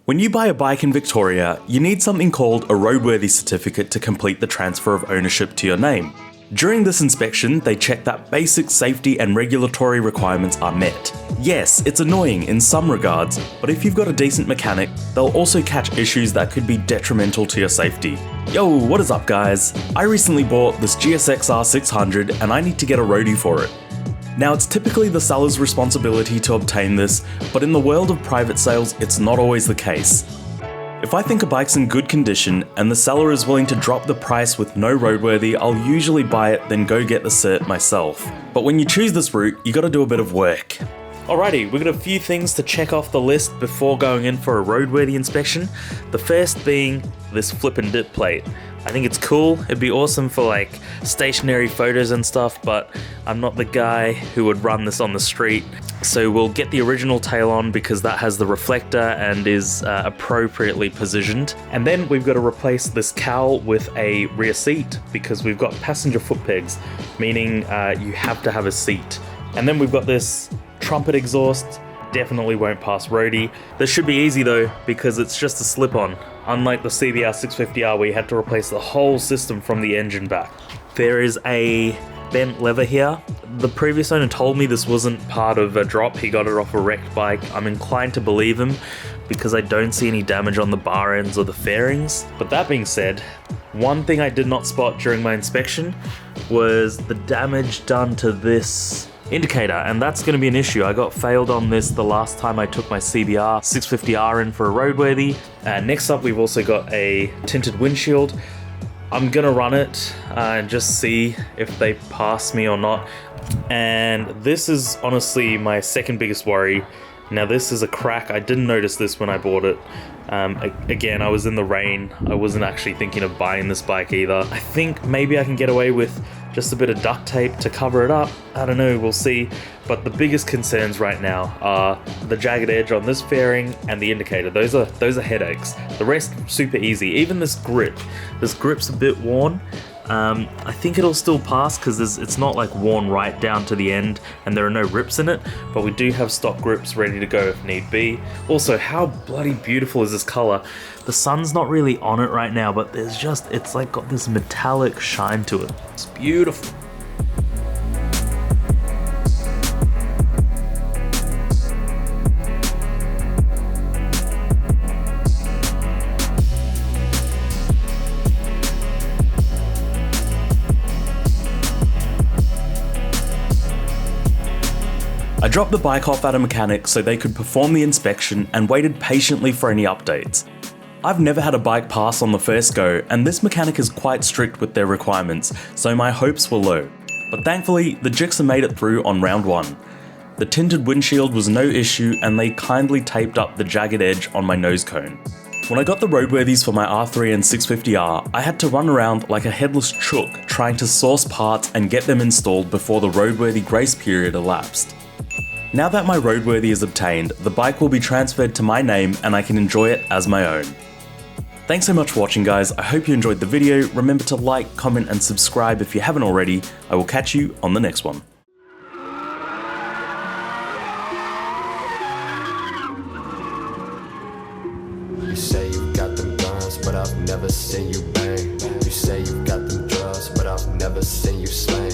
When you buy a bike in Victoria, you need something called a Roadworthy Certificate to complete the transfer of ownership to your name. During this inspection, they check that basic safety and regulatory requirements are met. Yes, it's annoying in some regards, but if you've got a decent mechanic, they'll also catch issues that could be detrimental to your safety. Yo, what is up guys? I recently bought this GSX R600 and I need to get a roadie for it. Now, it's typically the seller's responsibility to obtain this, but in the world of private sales, it's not always the case. If I think a bike's in good condition and the seller is willing to drop the price with no roadworthy, I'll usually buy it then go get the cert myself. But when you choose this route, you gotta do a bit of work. Alrighty, we've got a few things to check off the list before going in for a roadworthy inspection. The first being this flip and dip plate. I think it's cool, it'd be awesome for like stationary photos and stuff, but I'm not the guy who would run this on the street. So we'll get the original tail on because that has the reflector and is appropriately positioned. And then we've got to replace this cowl with a rear seat because we've got passenger foot pegs, meaning you have to have a seat. And then we've got this trumpet exhaust. Definitely won't pass roadie. This should be easy though, because it's just a slip-on, unlike the CBR 650R where you had to replace the whole system from the engine back. There is a bent lever here. The previous owner told me this wasn't part of a drop, he got it off a wrecked bike. I'm inclined to believe him because I don't see any damage on the bar ends or the fairings. But that being said, one thing I did not spot during my inspection was the damage done to this indicator, and that's going to be an issue. I got failed on this the last time I took my CBR 650R in for a roadworthy. Next up, we've also got a tinted windshield. I'm gonna run it and just see if they pass me or not. And this is honestly my second biggest worry. Now this is a crack. I didn't notice this when I bought it. Again, I was in the rain. I wasn't actually thinking of buying this bike either. I think maybe I can get away with just a bit of duct tape to cover it up. I don't know, we'll see. But the biggest concerns right now are the jagged edge on this fairing and the indicator. Those are headaches. The rest, super easy. Even this grip's a bit worn. I think it'll still pass because it's not like worn right down to the end and there are no rips in it, but we do have stock grips ready to go if need be. Also, how bloody beautiful is this color? The sun's not really on it right now, but it's like got this metallic shine to it. It's beautiful. I dropped the bike off at a mechanic so they could perform the inspection and waited patiently for any updates. I've never had a bike pass on the first go, and this mechanic is quite strict with their requirements, so my hopes were low. But thankfully, the Gixxer made it through on round one. The tinted windshield was no issue and they kindly taped up the jagged edge on my nose cone. When I got the roadworthies for my R3 and 650R, I had to run around like a headless chook trying to source parts and get them installed before the roadworthy grace period elapsed. Now that my roadworthy is obtained, the bike will be transferred to my name and I can enjoy it as my own. Thanks so much for watching guys, I hope you enjoyed the video. Remember to like, comment and subscribe if you haven't already. I will catch you on the next one. You say you got them guns, but I've never seen you bang. You say you got them drugs, but I've never seen you slang.